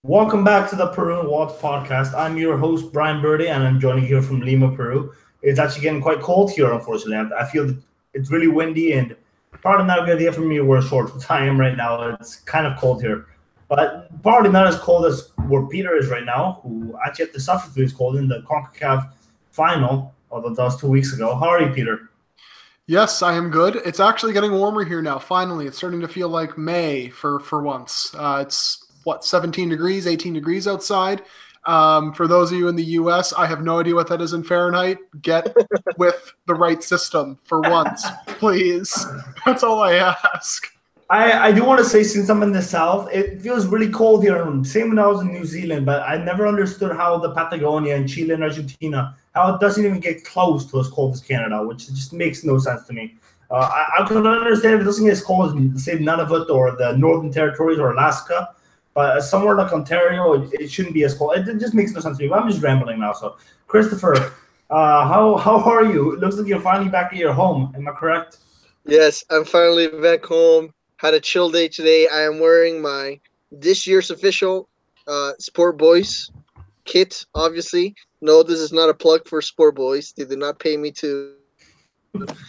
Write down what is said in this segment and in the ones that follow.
Welcome back to the Peruvian Waltz podcast. I'm your host, Brian Birdie, and I'm joining here from Lima, Peru. It's actually getting quite cold here, unfortunately. I feel that it's really windy and probably not a good idea for me to wear shorts, which I am right now. It's kind of cold here, but probably not as cold as where Peter is right now, who actually had to suffer through this cold in the CONCACAF final, although that was 2 weeks ago. How are you, Peter? Yes, I am good. It's actually getting warmer here now. Finally, it's starting to feel like May for once. It's what 17 degrees, 18 degrees outside. For those of you in the U.S., I have no idea what that is in Fahrenheit. Get with the right system for once, please. That's all I ask. I do want to say, since I'm in the South, it feels really cold here. Same when I was in New Zealand, but I never understood how the Patagonia and Chile and Argentina, how it doesn't even get close to as cold as Canada, which just makes no sense to me. I could understand if it doesn't get as cold as, say, Nunavut or the Northern Territories or Alaska, but somewhere like Ontario, it shouldn't be as cold. It just makes no sense to me. But I'm just rambling now. So, Christopher, how are you? It looks like you're finally back at your home. Am I correct? Yes, I'm finally back home. Had a chill day today. I am wearing my this year's official Sport Boys kit, obviously. No, this is not a plug for Sport Boys. They did not pay me to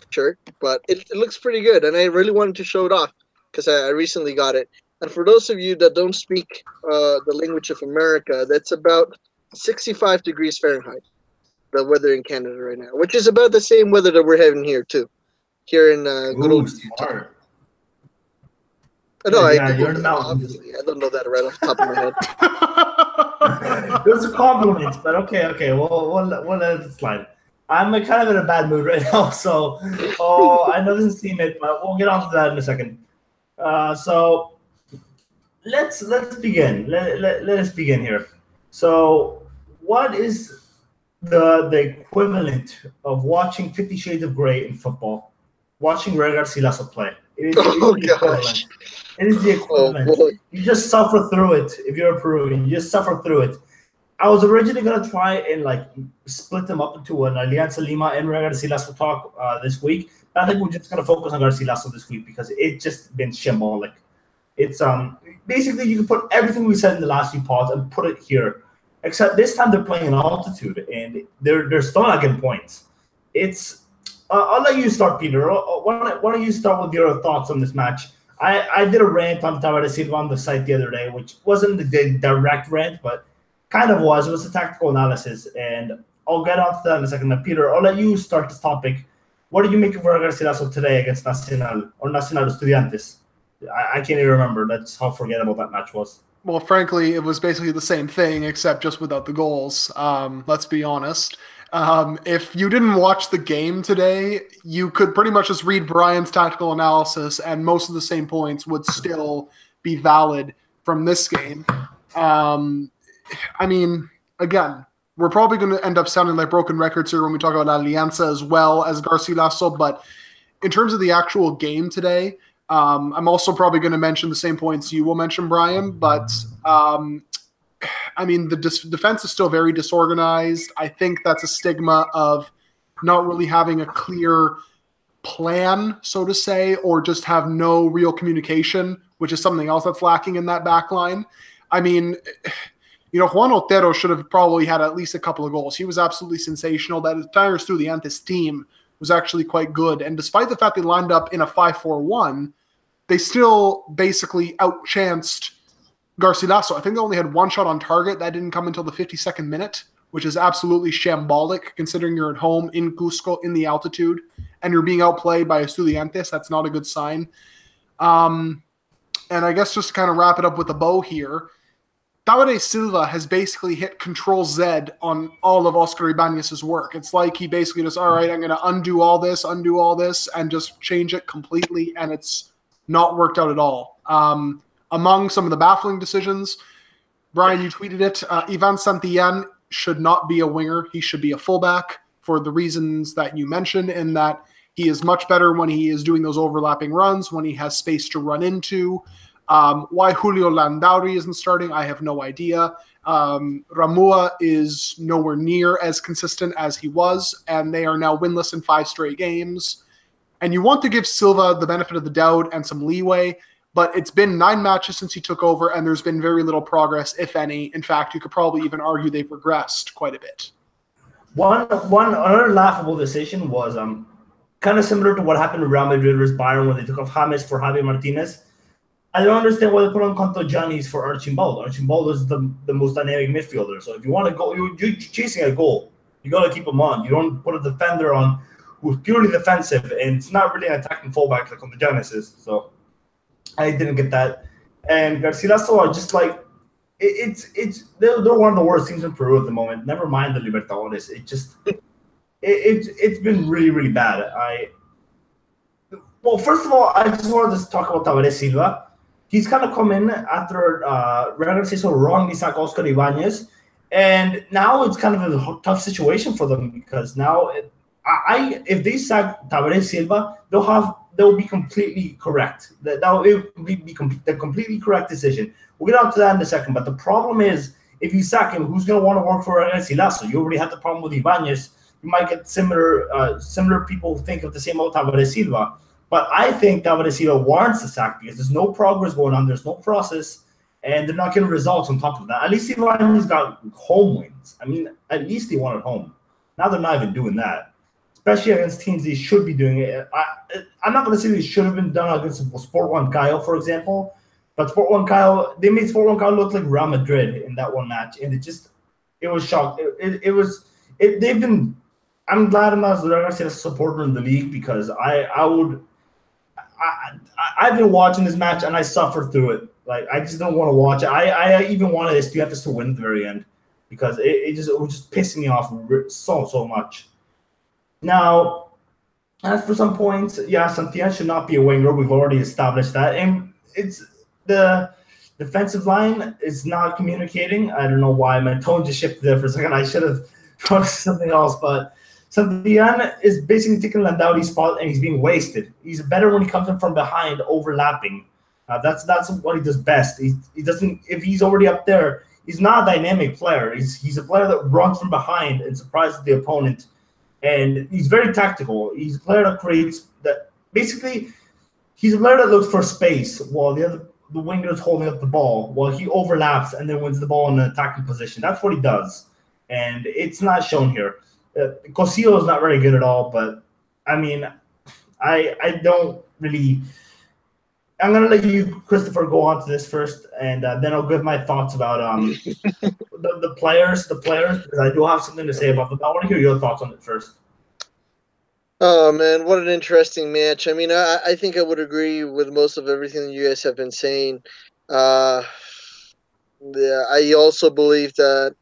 shirt, but it looks pretty good. And I really wanted to show it off because I recently got it. And for those of you that don't speak the language of America, that's about 65 degrees Fahrenheit, the weather in Canada right now, which is about the same weather that we're having here, too. Here in good Ooh, old Utah. smart. No, Yeah, you're in the mountains. obviously. I don't know that right off the top of my head. Those are compliments, but okay. We'll let it slide. I'm kind of in a bad mood right now, so I know this is team it, but we'll get on to that in a second. So let's begin. Let us begin here. So, what is the equivalent of watching 50 Shades of Grey in football? Watching Rhaegar Garcilaso play. It Oh, is the gosh. equivalent. It is the Oh, equivalent. boy. You just suffer through it if you're a Peruvian. You just suffer through it. I was originally gonna try and split them up into an Alianza Lima and Rhaegar Garcilaso talk this week. But I think we're just gonna focus on Garcilaso this week because it's just been shambolic. It's basically you can put everything we said in the last few pods and put it here. Except this time they're playing in altitude and they're still not getting points. It's I'll let you start, Peter. Why don't you start with your thoughts on this match? I did a rant on Tavares Silva on the site the other day, which wasn't the direct rant, but kind of was. It was a tactical analysis, and I'll get onto that in a second. Now, Peter, I'll let you start this topic. What did you make of Garcilaso today against Nacional Estudiantes? I can't even remember. That's how forgettable that match was. Well, frankly, it was basically the same thing, except just without the goals. Let's be honest. If you didn't watch the game today, you could pretty much just read Brian's tactical analysis, and most of the same points would still be valid from this game. I mean, again, we're probably going to end up sounding like broken records here when we talk about Alianza as well as Garcilaso, but in terms of the actual game today, I'm also probably going to mention the same points you will mention, Brian, but I mean, the defense is still very disorganized. I think that's a stigma of not really having a clear plan, so to say, or just have no real communication, which is something else that's lacking in that back line. I mean, Juan Otero should have probably had at least a couple of goals. He was absolutely sensational. That entire Estudiantes team was actually quite good. And despite the fact they lined up in a 5-4-1, they still basically outchanced Garcilaso. I think they only had one shot on target. That didn't come until the 52nd minute, which is absolutely shambolic considering you're at home in Cusco in the altitude and you're being outplayed by Estudiantes. That's not a good sign. And I guess just to kind of wrap it up with a bow here, Tavares Silva has basically hit Control Z on all of Oscar Ibanez's work. It's like he basically just, all right, I'm going to undo all this, and just change it completely, and it's not worked out at all. Among some of the baffling decisions, Brian, you tweeted it, Ivan Santillán should not be a winger. He should be a fullback for the reasons that you mentioned, in that he is much better when he is doing those overlapping runs, when he has space to run into. Why Julio Landauri isn't starting, I have no idea. Ramua is nowhere near as consistent as he was, and they are now winless in 5 straight games. And you want to give Silva the benefit of the doubt and some leeway. but it's been 9 matches since he took over, and there's been very little progress, if any. In fact, you could probably even argue they've regressed quite a bit. Another laughable decision was kind of similar to what happened to Real Madrid versus Bayern when they took off James for Javi Martinez. I don't understand why they put on Contogiannis for Archibald. Archibald is the most dynamic midfielder. So if you want to go, you're chasing a goal. You got to keep him on. You don't put a defender on who's purely defensive, and it's not really an attacking fullback like Contogiannis is. So I didn't get that. And Garcilaso are just like, they're one of the worst teams in Peru at the moment. Never mind the Libertadores. It's been really, really bad. Well, first of all, I just wanted to talk about Tavares Silva. He's kind of come in after Real Garcia so wrongly sacked Oscar Ibanez, and now it's kind of a tough situation for them because now if they sack Tavares Silva, they'll be completely correct. That will be the completely correct decision. We'll get on to that in a second, but the problem is if you sack him, who's going to want to work for Garcilaso? You already had the problem with Ibanez. You might get similar people who think of the same about Tavares Silva. But I think Tavares Silva warrants the sack because there's no progress going on, there's no process, and they're not getting results on top of that. At least Ibanez got home wins. I mean, at least they won at home. Now they're not even doing that, especially against teams they should be doing it. I'm not going to say they should have been done against Sport Huancayo, for example, but Sport Huancayo, they made Sport Huancayo look like Real Madrid in that one match, and it was shocking. I'm glad I'm not a supporter in the league because I've been watching this match and I suffered through it. Like I just don't want to watch it. I even wanted Estudiantes to win at the very end because it was just pissing me off so much. Now, as for some points, yeah, Santillan should not be a winger. We've already established that, and it's the defensive line is not communicating. I don't know why my tone just shifted there for a second. I should have thought something else, but Santillan is basically taking Landaudi's spot and he's being wasted. He's better when he comes in from behind, overlapping. That's what he does best. He doesn't. If he's already up there, he's not a dynamic player. He's a player that runs from behind and surprises the opponent, and he's very tactical. He's a player that creates that. Basically, he's a player that looks for space while the winger is holding up the ball, while he overlaps and then wins the ball in an attacking position. That's what he does, and it's not shown here. Cosillo is not very good at all, but I mean, I don't really. I'm gonna let you, Christopher, go on to this first, and then I'll give my thoughts about the players because I do have something to say about them. I want to hear your thoughts on it first. Oh man, what an interesting match! I mean, I think I would agree with most of everything you guys have been saying. I also believe that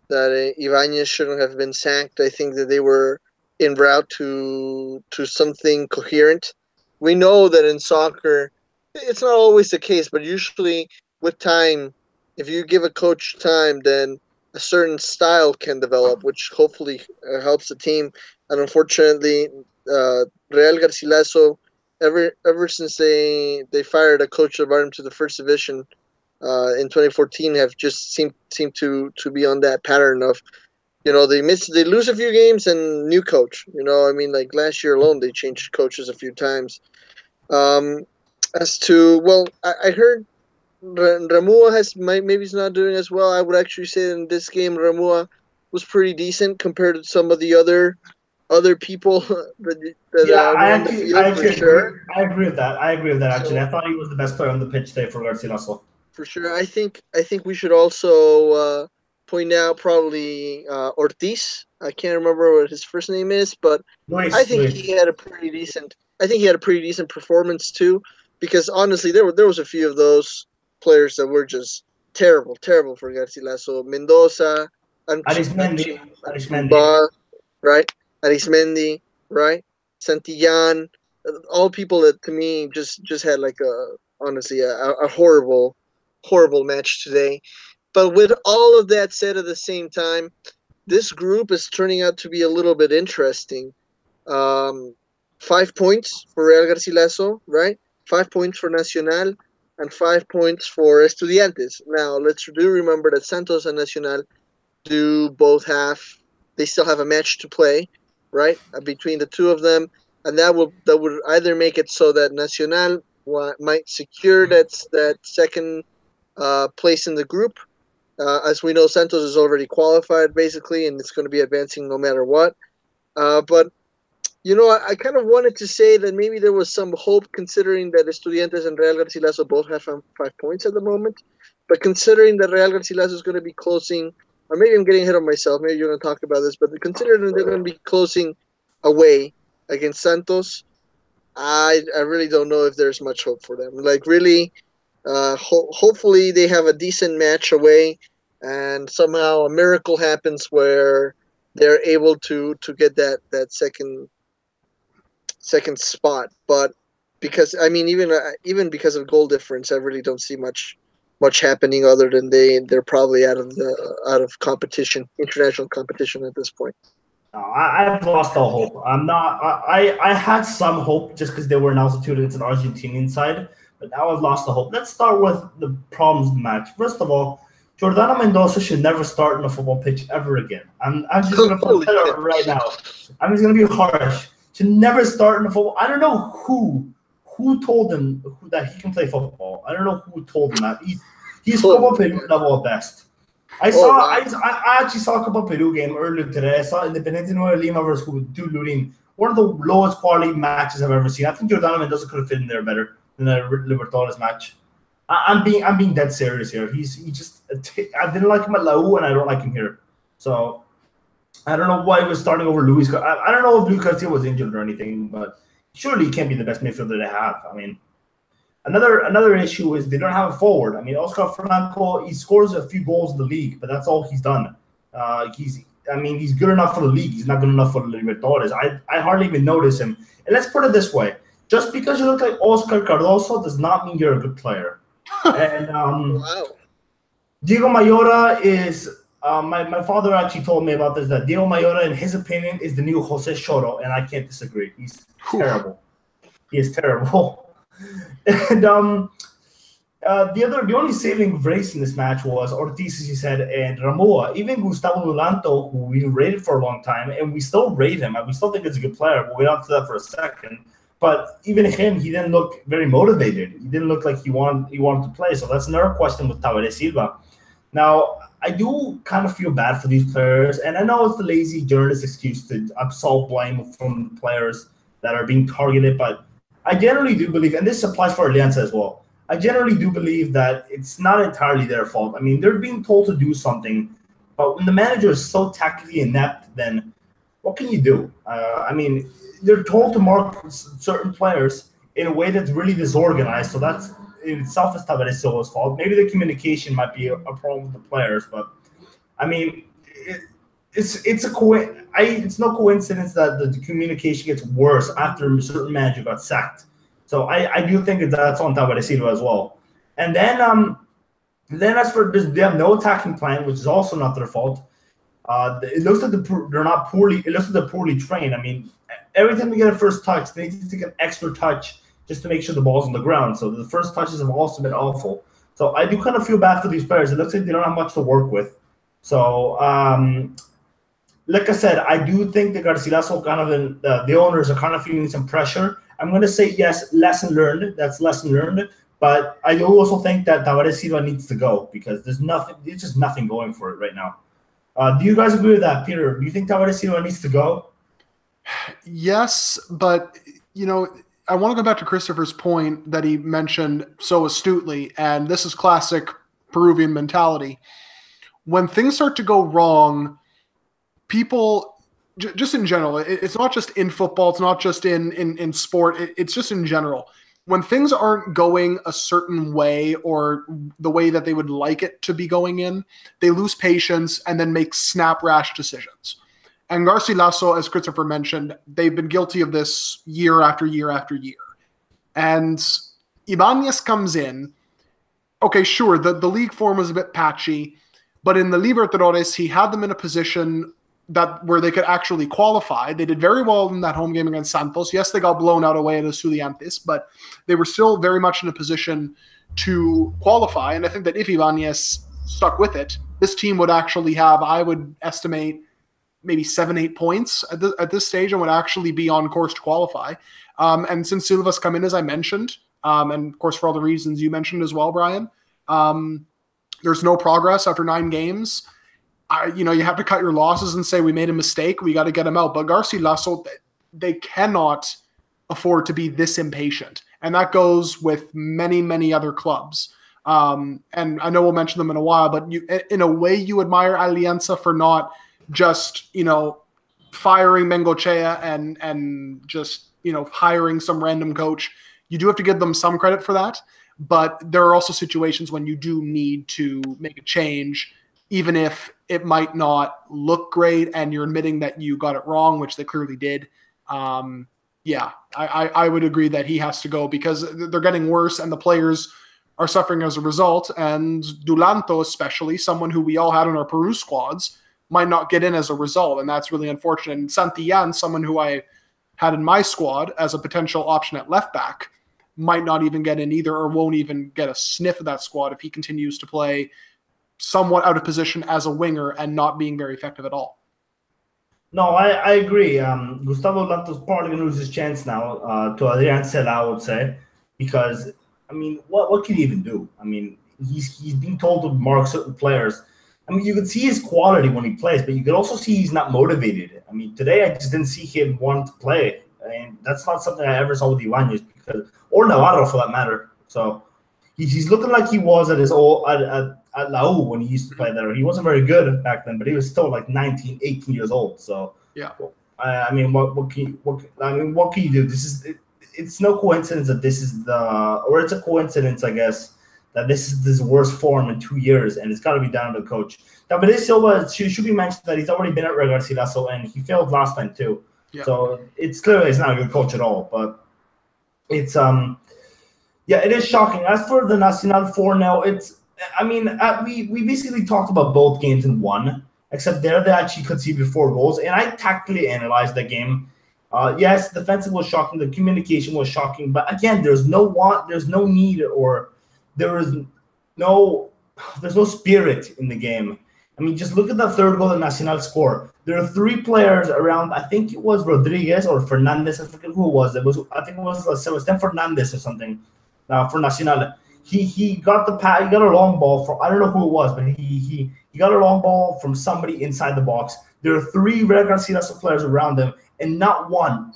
Ibanez shouldn't have been sacked. I think that they were en route to something coherent. We know that in soccer, it's not always the case, but usually with time, if you give a coach time, then a certain style can develop, which hopefully helps the team. And unfortunately, Real Garcilaso, ever since they fired a coach that brought him to the first division in 2014, have just seemed to be on that pattern of, they lose a few games and new coach. I mean, like last year alone, they changed coaches a few times. I heard Ramua maybe he's not doing as well. I would actually say in this game, Ramua was pretty decent compared to some of the other people I agree with that. Actually, I thought he was the best player on the pitch today for Garcilaso. For sure, I think we should also point out probably Ortiz. I can't remember what his first name is, but I think he had a pretty decent. I think he had a pretty decent performance too, because honestly, there was a few of those players that were just terrible for Garcilaso. Mendoza, Arismendi, right? Arismendi, right? Santillan, all people that to me just had like a horrible match today. But with all of that said, at the same time, this group is turning out to be a little bit interesting. 5 points for Real Garcilaso, right? 5 points for Nacional, and 5 points for Estudiantes. Now, let's remember that Santos and Nacional they still have a match to play, right? Between the two of them, and that would either make it so that Nacional might secure that second place in the group. As we know, Santos is already qualified basically, and it's going to be advancing no matter what. But I kind of wanted to say that maybe there was some hope, considering that Estudiantes and Real Garcilaso both have 5 points at the moment. But considering that Real Garcilaso is going to be closing, or maybe I'm getting ahead of myself, maybe you're going to talk about this, but considering they're going to be closing away against Santos, I really don't know if there's much hope for them. Like, really, hopefully they have a decent match away, and somehow a miracle happens where they're able to get that second spot. But because even because of goal difference, I really don't see much happening other than they're probably out of competition, international competition at this point. I've lost all hope. I'm not. I had some hope just because they were in altitude against an Argentinian side, but now I've lost the hope. Let's start with the problems of the match. First of all, Jordana Mendoza should never start on a football pitch ever again. I'm just going to put that out right now. I'm just going to be harsh. Should never start in a football. I don't know who told him that he can play football. I don't know who told him that. He's football Peru level at best. I actually saw a Copa Peru game earlier today. I saw Independiente Nueva Lima versus Lurin. One of the lowest quality matches I've ever seen. I think Jordana Mendoza could have fit in there better than a Libertadores match. I'm being dead serious here. I didn't like him at La U, and I don't like him here. So I don't know why he was starting over Luis. I don't know if Luis Garcia was injured or anything, but surely he can't be the best midfielder they have. I mean, another issue is they don't have a forward. I mean, Oscar Franco, he scores a few goals in the league, but that's all he's done. He's good enough for the league. He's not good enough for the Libertadores. I hardly even notice him. And let's put it this way: just because you look like Oscar Cardoso does not mean you're a good player. And Wow. Diego Mayora is my father actually told me about this, that Diego Mayora, in his opinion, is the new Jose Choro, and I can't disagree. He's terrible. He is terrible. And the only saving grace in this match was Ortiz, as you said, and Ramoa. Even Gustavo Dulanto, who we rated for a long time, and we still rate him. We still think he's a good player. We'll get onto that for a second. But even him, he didn't look very motivated. He didn't look like he wanted to play. So that's another question with Tavares Silva. Now, I do kind of feel bad for these players, and I know it's the lazy journalist excuse to absolve blame from players that are being targeted, but I generally do believe, and this applies for Alianza as well, I generally do believe that it's not entirely their fault. I mean, they're being told to do something, but when the manager is so tactically inept, then what can you do? They're told to mark certain players in a way that's really disorganized, so that's in itself is Tavares Silva's fault. Maybe the communication might be a problem with the players, but I mean, it's no coincidence that the communication gets worse after a certain manager got sacked. So I do think that's on Tavares Silva as well. And then as for this, they have no attacking plan, which is also not their fault. It looks like they're not poorly. It looks like they're poorly trained. I mean, every time they get a first touch, they need to take an extra touch just to make sure the ball's on the ground. So the first touches have also been awful. So I do kind of feel bad for these players. It looks like they don't have much to work with. So, like I said, I do think the Garcilaso the owners are kind of feeling some pressure. I'm going to say yes, lesson learned. That's lesson learned. But I do also think that Tavares Silva needs to go because there's nothing. It's just nothing going for it right now. Do you guys agree with that, Peter? Do you think Tavares Silva needs to go? Yes, but I want to go back to Christopher's point that he mentioned so astutely, and this is classic Peruvian mentality. When things start to go wrong, people, just in general, it's not just in football, it's not just in sport, it's just in general. When things aren't going a certain way or the way that they would like it to be going in, they lose patience and then make snap, rash decisions. And Garcilaso, as Christopher mentioned, they've been guilty of this year after year after year. And Ibanez comes in. Okay, sure, the league form was a bit patchy, but in the Libertadores, he had them in a position where they could actually qualify. They did very well in that home game against Santos. Yes, they got blown out away at Estudiantes, but they were still very much in a position to qualify. And I think that if Ibanez stuck with it, this team would actually have, I would estimate, maybe 7-8 points at this stage and would actually be on course to qualify. And since Silva's come in, as I mentioned, And of course, for all the reasons you mentioned as well, Brian, there's no progress after 9 games. You have to cut your losses and say we made a mistake. We got to get him out. But Garcilaso, they cannot afford to be this impatient. And that goes with many, many other clubs. And I know we'll mention them in a while, but in a way you admire Alianza for not just, firing Bengochea and just, hiring some random coach. You do have to give them some credit for that. But there are also situations when you do need to make a change, even if it might not look great and you're admitting that you got it wrong, which they clearly did. I would agree that he has to go because they're getting worse and the players are suffering as a result. And Dulanto, especially, someone who we all had on our Peru squads, might not get in as a result. And that's really unfortunate. And Santillan, someone who I had in my squad as a potential option at left back, might not even get in either or won't even get a sniff of that squad if he continues to play somewhat out of position as a winger and not being very effective at all. No, I agree. Gustavo Lanto's probably going to lose his chance now to Adrian Sela, I would say, because, what can he even do? He's being told to mark certain players. You can see his quality when he plays, but you can also see he's not motivated. Today I just didn't see him want to play. And that's not something I ever saw with Ibanez, or Navarro for that matter. So he's looking like he was at his old at La U when he used to play there. He wasn't very good back then, but he was still like 19, 18 years old. So yeah, what can you do? It's no coincidence that this is it's a coincidence, I guess, that this is his worst form in 2 years, and it's got to be down to the coach. David Silva should be mentioned that he's already been at Real Garcilaso, and he failed last time too. Yeah. So it's clearly he's not a good coach at all. But it's it is shocking. As for the Nacional 4-0, we basically talked about both games in one, except they actually conceded 4 goals, and I tactically analyzed the game. Yes, defensive was shocking, the communication was shocking, but again, there's no need, or there's no spirit in the game. Just look at the third goal that Nacional scored. There are 3 players around. I think it was Rodriguez or Fernandez. I forget who it was. I think it was Sebastián Fernandez or something for Nacional. He got the pass. He got a long ball from, I don't know who it was, but he got a long ball from somebody inside the box. There are 3 Real Garcilaso players around him, and not one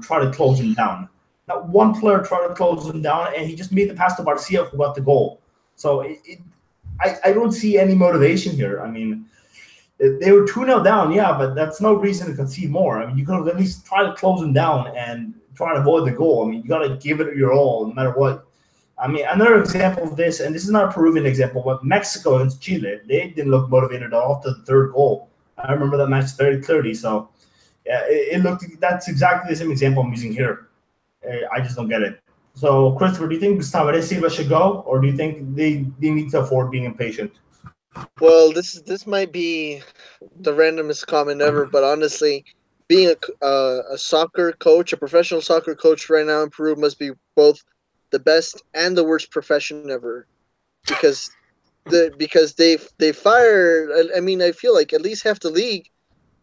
tried to close him down. Not one player tried to close him down, and he just made the pass to Barcia, who got the goal. So I don't see any motivation here. They were 2-0 down, yeah, but that's no reason to concede more. You could have at least tried to close them down and try to avoid the goal. You got to give it your all, no matter what. Another example of this, and this is not a Peruvian example, but Mexico against Chile, they didn't look motivated at all after the 3rd goal. I remember that match very clearly. So, yeah, that's exactly the same example I'm using here. I just don't get it. So, Christopher, do you think Gustavo Silva should go, or do you think they need to afford being impatient? Well, this might be the randomest comment ever, but honestly, being a soccer coach, a professional soccer coach right now in Peru must be both the best and the worst profession ever, because they fired. I feel like at least half the league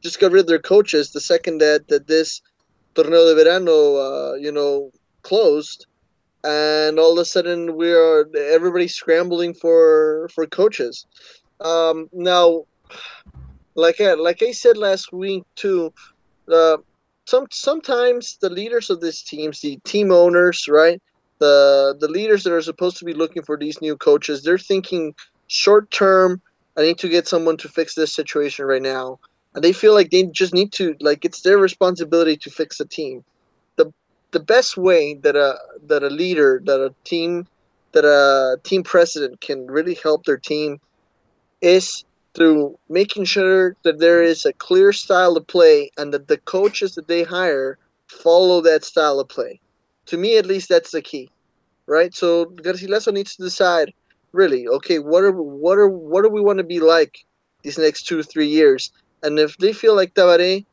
just got rid of their coaches the second that this torneo de verano closed, and all of a sudden everybody's scrambling for coaches. Now, like I said last week too, sometimes the leaders of these teams, the team owners, right, the leaders that are supposed to be looking for these new coaches, they're thinking short term. I need to get someone to fix this situation right now, and they feel like they just need to, it's their responsibility to fix the team. The best way that a leader, that a team president can really help their team is through making sure that there is a clear style of play and that the coaches that they hire follow that style of play. To me, at least, that's the key, right? So Garcilaso needs to decide, really, okay, what do we want to be like these next 2-3 years? And if they feel like Tabaré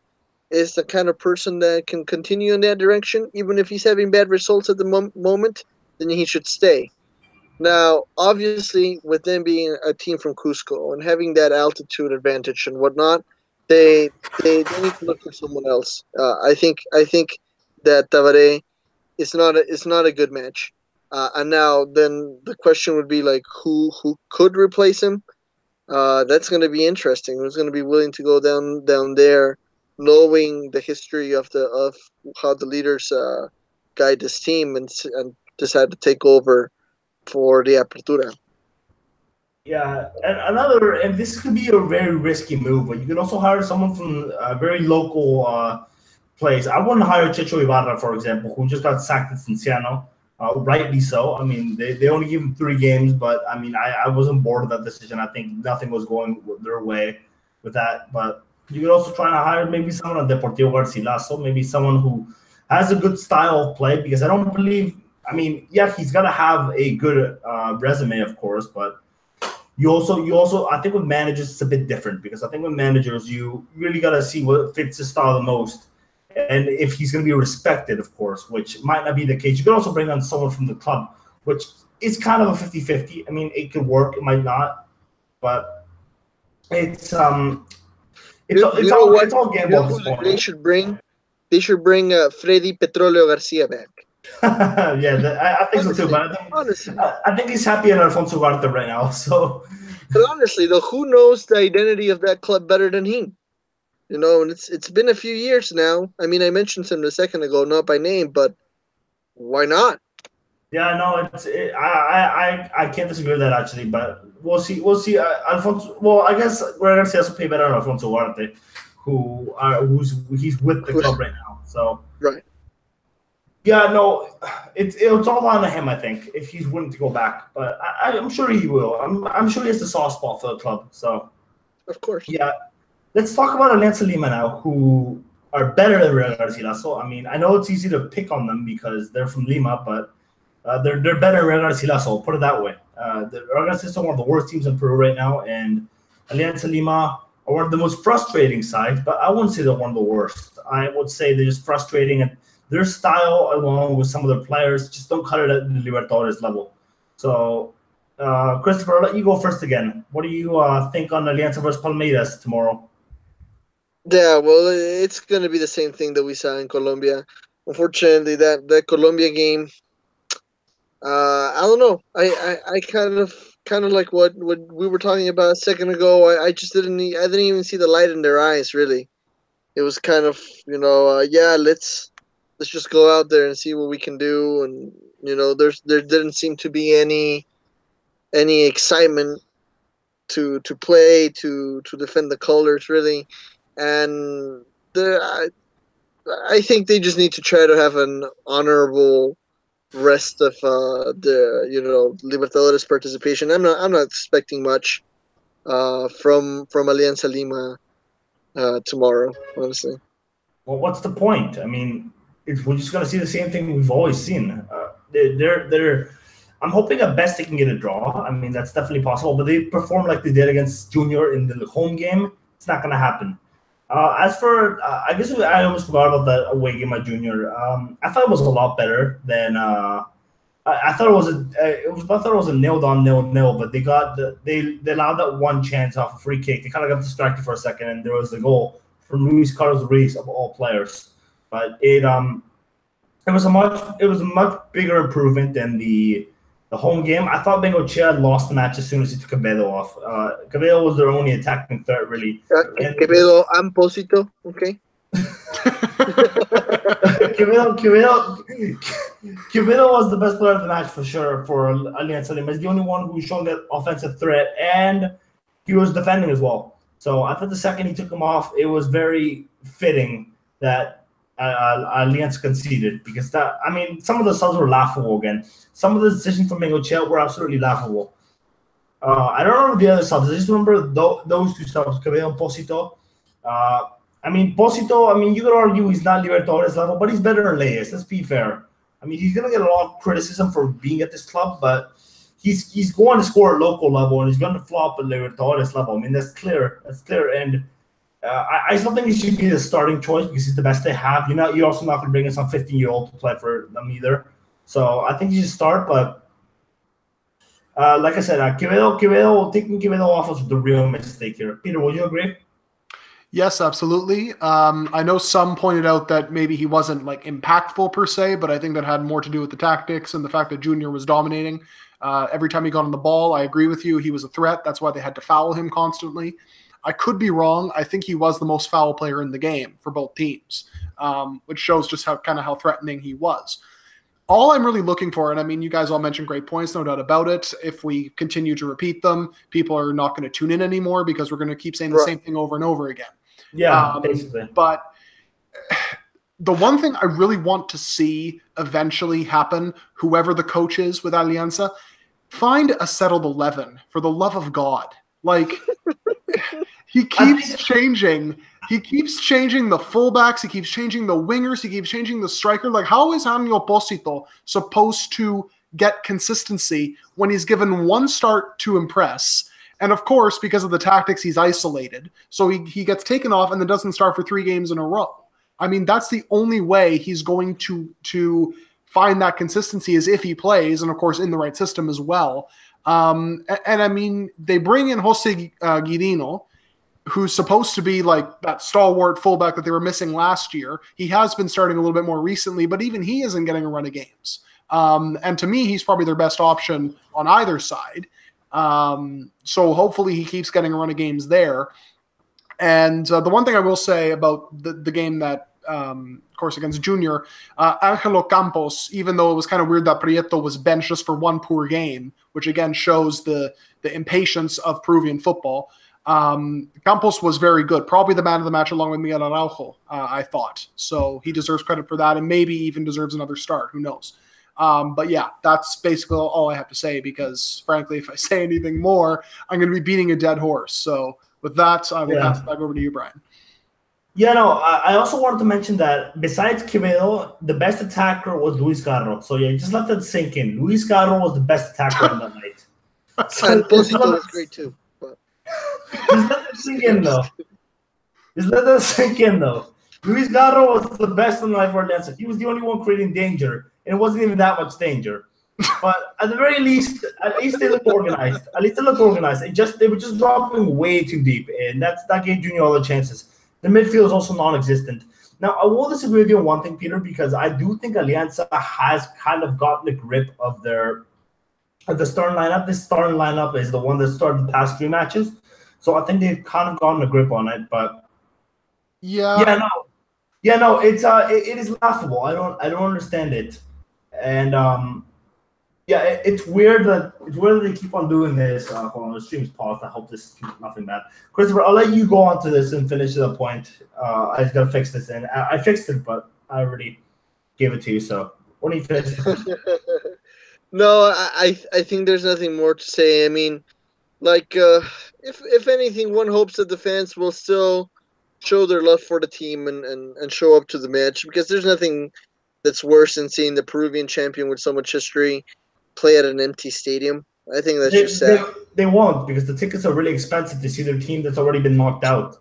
is the kind of person that can continue in that direction, even if he's having bad results at the moment, then he should stay. Now, obviously, with them being a team from Cusco and having that altitude advantage and whatnot, they need to look for someone else. I think that Tabaré it's not a good match. And now then the question would be like who could replace him? That's going to be interesting. Who's going to be willing to go down there, knowing the history of how the leaders guide this team and decide to take over for the Apertura. Yeah, and this could be a very risky move, but you could also hire someone from a very local place. I wouldn't hire Chicho Ibarra, for example, who just got sacked at Cinciano. Rightly so. I mean, they only gave him 3 games, but I mean, I wasn't bored of that decision. I think nothing was going their way with that. But you could also try to hire maybe someone on Deportivo Garcilaso, maybe someone who has a good style of play, because I don't believe. I mean, yeah, he's got to have a good resume, of course, but you also I think with managers it's a bit different, because I think with managers you really got to see what fits his style the most, and if he's going to be respected, of course, which might not be the case. You could also bring on someone from the club, which is kind of a 50-50. I mean, it could work, it might not, but it's all gamble at this point. They should bring Freddy Petroleo Garcia back. Yeah, I think so too. But I think he's happy in Alfonso Ugarte right now. So, but honestly, though, who knows the identity of that club better than he? You know, and it's been a few years now. I mean, I mentioned him a second ago, not by name, but why not? Yeah, no, I can't disagree with that actually. But we'll see. Alfonso. Well, I guess we're gonna see us pay better on Alfonso Ugarte, he's with the club right now. So right. Yeah, no, it's all on him, I think, if he's willing to go back. But I'm sure he will. I'm sure he has the soft spot for the club. So, of course. Yeah. Let's talk about Alianza Lima now, who are better than Real Garcilaso. I mean, I know it's easy to pick on them because they're from Lima, but they're better than Real Garcilaso. Put it that way. The Real Garcilaso are one of the worst teams in Peru right now, and Alianza Lima are one of the most frustrating sides. But I wouldn't say they're one of the worst. I would say they're just frustrating, and their style, along with some of their players, just don't cut it at the Libertadores level. So, Christopher, I'll let you go first again. What do you think on Alianza versus Palmeiras tomorrow? Yeah, well, it's going to be the same thing that we saw in Colombia. Unfortunately, that Colombia game, I don't know. I kind of like what we were talking about a second ago. I just didn't even see the light in their eyes. Really, it was kind of let's just go out there and see what we can do. And there didn't seem to be any excitement to play to defend the colors really. And I think they just need to try to have an honorable rest of the Libertadores participation. I'm not expecting much from Alianza Lima tomorrow, honestly. Well, what's the point? I mean, we're just gonna see the same thing we've always seen. They're I'm hoping at best they can get a draw. I mean, that's definitely possible, but they perform like they did against Junior in the home game. It's not gonna happen. As for, I guess I almost forgot about that away game at Junior. I thought it was a lot better than. I thought it was a nil-on 0-0, but they allowed that one chance off a free kick. They kind of got distracted for a second, and there was the goal from Luis Carlos Ruiz of all players. But it was a much bigger improvement than the home game. I thought Bengochea lost the match as soon as he took Quevedo off. Quevedo was their only attacking threat, really. Quevedo Amposito, okay. Quevedo was the best player of the match for sure for Alianza Lima. He's the only one who's shown that offensive threat, and he was defending as well. So I thought the second he took him off, it was very fitting that Alianza conceded, because some of the subs were laughable again. Some of the decisions from Bengochea were absolutely laughable. I don't remember the other subs. I just remember those two subs, Quevedo and Posito. Posito, you could argue he's not Libertadores level, but he's better than Leyes. Let's be fair. He's going to get a lot of criticism for being at this club, but he's going to score at local level, and he's going to flop at Libertadores level. That's clear. And I still think he should be the starting choice because he's the best they have. You're also not going to bring in some 15-year-old to play for them either. So I think he should start, but like I said, taking Quevedo off was the real mistake here. Peter, would you agree? Yes, absolutely. I know some pointed out that maybe he wasn't like impactful per se, but I think that had more to do with the tactics and the fact that Junior was dominating. Every time he got on the ball, I agree with you. He was a threat. That's why they had to foul him constantly. I could be wrong. I think he was the most foul player in the game for both teams, which shows just how threatening he was. All I'm really looking for, and I mean, you guys all mentioned great points, no doubt about it. If we continue to repeat them, people are not going to tune in anymore because we're going to keep saying the same thing over and over again. Yeah, basically. But the one thing I really want to see eventually happen, whoever the coach is with Alianza, find a settled 11 for the love of God. Like, he keeps changing. He keeps changing the fullbacks. He keeps changing the wingers. He keeps changing the striker. Like, how is Antonio Posito supposed to get consistency when he's given one start to impress? And of course, because of the tactics, he's isolated. So he gets taken off and then doesn't start for 3 games in a row. I mean, that's the only way he's going to find that consistency is if he plays, and of course, in the right system as well. And I mean, they bring in Jose Guirino, who's supposed to be like that stalwart fullback that they were missing last year. He has been starting a little bit more recently, but even he isn't getting a run of games. And to me, he's probably their best option on either side. So hopefully he keeps getting a run of games there. And the one thing I will say about the game that, of course, against Junior, Angelo Campos, even though it was kind of weird that Prieto was benched just for one poor game, which again shows the impatience of Peruvian football, Campos was very good, probably the man of the match along with Miguel Araujo, I thought. So he deserves credit for that and maybe even deserves another start. Who knows? But yeah, that's basically all I have to say because, frankly, if I say anything more, I'm going to be beating a dead horse. So with that, I will pass it back over to you, Brian. Yeah, no, I also wanted to mention that besides Quevedo, the best attacker was Luis Garro. So yeah, just let that sink in. Luis Garro was the best attacker on that night. So, and Posito was great too. But... Just let that sink in, though. Just let that sink in, though. Luis Garro was the best on the night for Alianza. He was the only one creating danger, and it wasn't even that much danger. But at the very least, they looked organized. At least they looked organized. They were just dropping way too deep, and that gave Junior all the chances. The midfield is also non-existent. Now, I will disagree with you on one thing, Peter, because I do think Alianza has kind of gotten the grip of the starting lineup. This starting lineup is the one that started the past 3 matches, so I think they've kind of gotten a grip on it. But it's it is laughable. I don't understand it, and it's weird that they keep on doing this. Hold on, the stream's paused. I hope this is nothing bad. Christopher, I'll let you go on to this and finish the point. I just gotta fix this, and I fixed it, but I already gave it to you. So when you finish, no, I think there's nothing more to say. I mean, like if anything, one hopes that the fans will still show their love for the team and show up to the match because there's nothing that's worse than seeing the Peruvian champion with so much history play at an empty stadium. I think that's just sad. They won't because the tickets are really expensive to see their team that's already been knocked out.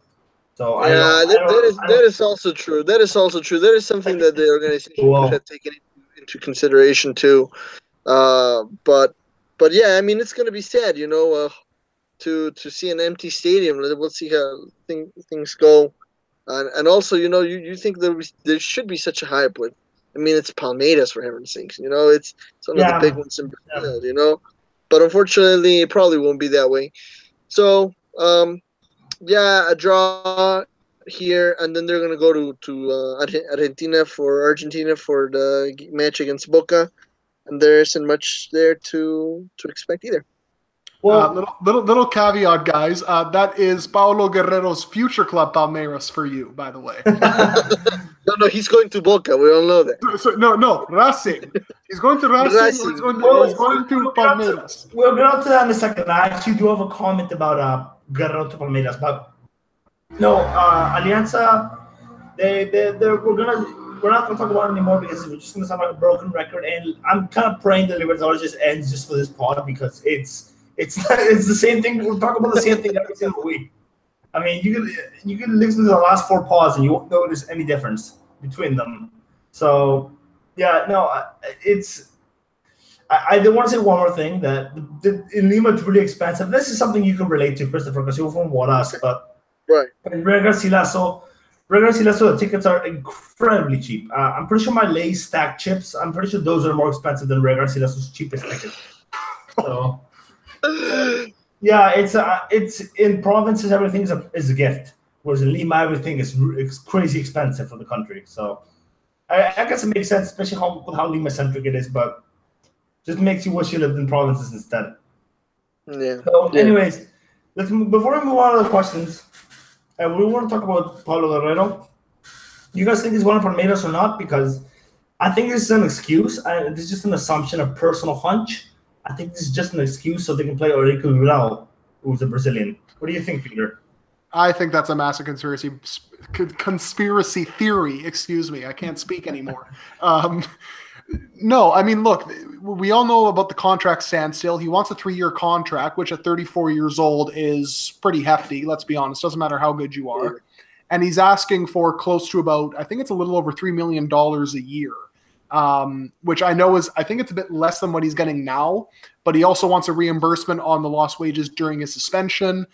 So that is also true. That is also true. That is something that the organization should have taken into consideration too. But yeah, I mean it's going to be sad, to see an empty stadium. We'll see how things go, and also you think there should be such a hype, but I mean it's Palmeiras for heaven's sakes. It's one of the big ones in Brazil. But unfortunately, it probably won't be that way. So a draw here, and then they're gonna go to Argentina for the match against Boca, and there isn't much there to expect either. Well, little caveat, guys. That is Paulo Guerrero's future club, Palmeiras, for you, by the way. No, he's going to Boca. We all know that. So, no, Racing. He's going to Racing. He's going to Palmeiras. We'll get up to that in a second. I actually do have a comment about Guerrero to Palmeiras, but no, Alianza. We're not gonna talk about it anymore because we're just gonna sound like a broken record. And I'm kind of praying that Libertadores just ends just for this pod because it's the same thing. We'll talk about the same thing every single week. I mean, you can listen to the last 4 pods and you won't notice any difference between them. So, yeah, no, I did want to say one more thing that in Lima it's really expensive. This is something you can relate to, Christopher, because you're from Waltz. But Right. And Regar Silaso, the tickets are incredibly cheap. I'm pretty sure my Lay's stacked chips, I'm pretty sure those are more expensive than Regar Silaso's cheapest tickets. So, yeah, it's in provinces, everything is a gift. Whereas in Lima, everything is crazy expensive for the country. So, I guess it makes sense, especially with how Lima-centric it is, but just makes you wish you lived in provinces instead. Yeah. So, anyways, before we move on to the questions, we want to talk about Paulo Guerrero. You guys think he's one of Palmeiras or not? Because I think this is an excuse. This is just an assumption, a personal hunch. I think this is just an excuse so they can play Eurico Grau, who's a Brazilian. What do you think, Peter? I think that's a massive conspiracy theory. Excuse me, I can't speak anymore. No, I mean, look, we all know about the contract standstill. He wants a 3-year contract, which at 34 years old is pretty hefty. Let's be honest. Doesn't matter how good you are. And he's asking for close to about, I think it's a little over $3 million a year, which I think it's a bit less than what he's getting now, but he also wants a reimbursement on the lost wages during his suspension.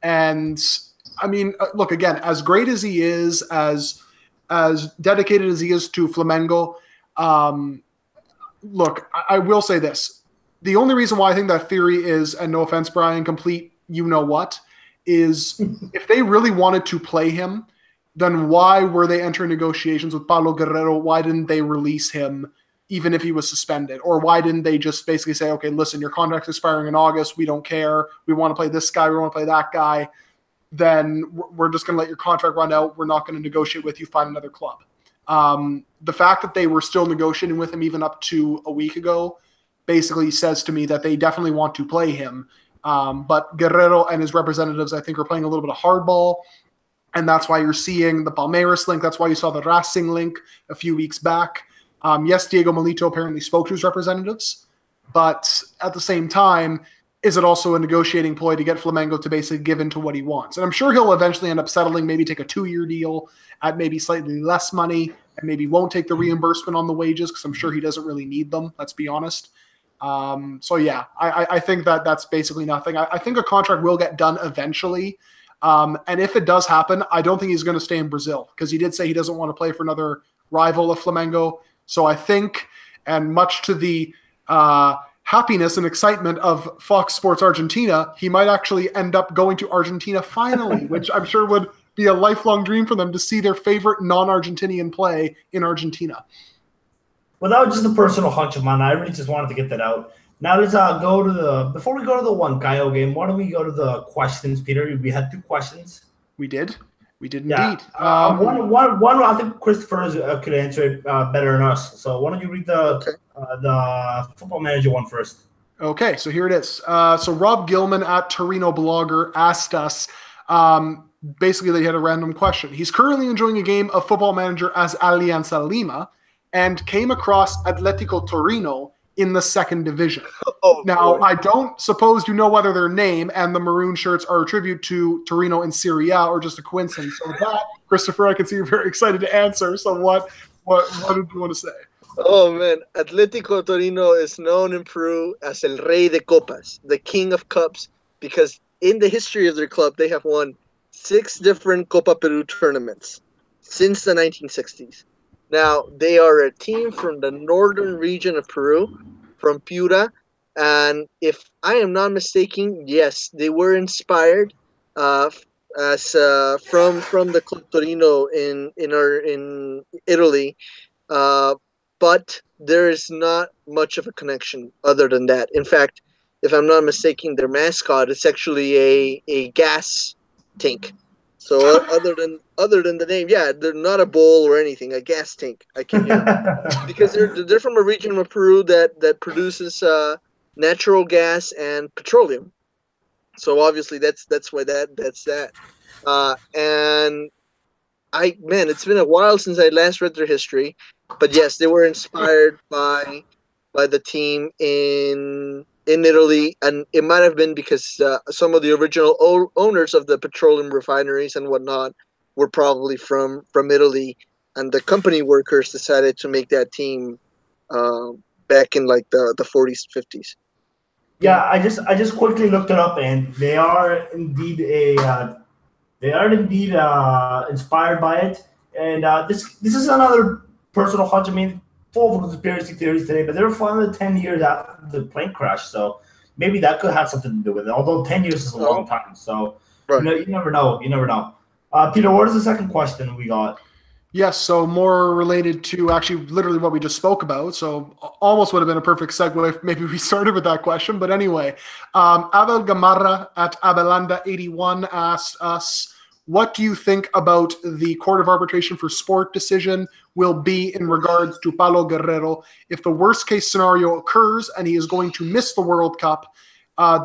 And I mean, look, again, as great as he is, as dedicated as he is to Flamengo, look, I will say this. The only reason why I think that theory is, and no offense, Brian, complete you-know-what, is if they really wanted to play him, then why were they entering negotiations with Paulo Guerrero? Why didn't they release him even if he was suspended? Or why didn't they just basically say, okay, listen, your contract's expiring in August. We don't care. We want to play this guy. We want to play that guy. Then we're just going to let your contract run out. We're not going to negotiate with you. Find another club. The fact that they were still negotiating with him even up to a week ago basically says to me that they definitely want to play him. But Guerrero and his representatives, I think, are playing a little bit of hardball. And that's why you're seeing the Palmeiras link. That's why you saw the Racing link a few weeks back. Yes, Diego Milito apparently spoke to his representatives, but at the same time, is it also a negotiating ploy to get Flamengo to basically give in to what he wants? And I'm sure he'll eventually end up settling, maybe take a 2-year deal at maybe slightly less money, and maybe won't take the reimbursement on the wages because I'm sure he doesn't really need them, let's be honest. So yeah, I think that's basically nothing. I think a contract will get done eventually. And if it does happen, I don't think he's going to stay in Brazil because he did say he doesn't want to play for another rival of Flamengo. So I think, and much to the happiness and excitement of Fox Sports Argentina, he might actually end up going to Argentina finally, which I'm sure would be a lifelong dream for them to see their favorite non-Argentinian play in Argentina. Well, that was just a personal hunch of mine. I really just wanted to get that out. Now let's go to before we go to the Huancayo game, why don't we go to the questions, Peter? We had 2 questions. We did indeed. One, I think Christopher could answer it better than us. So why don't you read the Football Manager one first? Okay, so here it is. So Rob Gilman at Torino Blogger asked us, basically they had a random question. He's currently enjoying a game of Football Manager as Alianza Lima and came across Atletico Torino in the 2nd division. I don't suppose you know whether their name and the maroon shirts are a tribute to Torino in Serie A or just a coincidence. So with that, Christopher, I can see you're very excited to answer. So what did you want to say? Oh, man. Atletico Torino is known in Peru as El Rey de Copas, the King of Cups, because in the history of their club, they have won 6 different Copa Peru tournaments since the 1960s. Now, they are a team from the northern region of Peru, from Piura, and if I am not mistaken, yes, they were inspired from the Club Torino in Italy, but there is not much of a connection other than that. In fact, if I'm not mistaken, their mascot is actually a gas tank. So other than the name, yeah, they're not a bowl or anything, a gas tank. I can because they're from a region of Peru that produces natural gas and petroleum. So obviously that's why that's that. And it's been a while since I last read their history, but yes, they were inspired by the team in Italy, and it might have been because some of the original owners of the petroleum refineries and whatnot were probably from Italy, and the company workers decided to make that team back in like the 40s, 50s. Yeah, I just quickly looked it up, and they are indeed a They are indeed inspired by it, and this is another personal hunch. I mean, full of conspiracy theories today, but they were found 10 years after the plane crash, so maybe that could have something to do with it. Although 10 years is a long time, so Right. you never know. You never know. Peter, what is the second question we got? Yes, so more related to actually literally what we just spoke about. So almost would have been a perfect segue if maybe we started with that question. But anyway, Abel Gamarra at Abelanda81 asked us, what do you think about the Court of Arbitration for Sport decision will be in regards to Paulo Guerrero? If the worst case scenario occurs and he is going to miss the World Cup,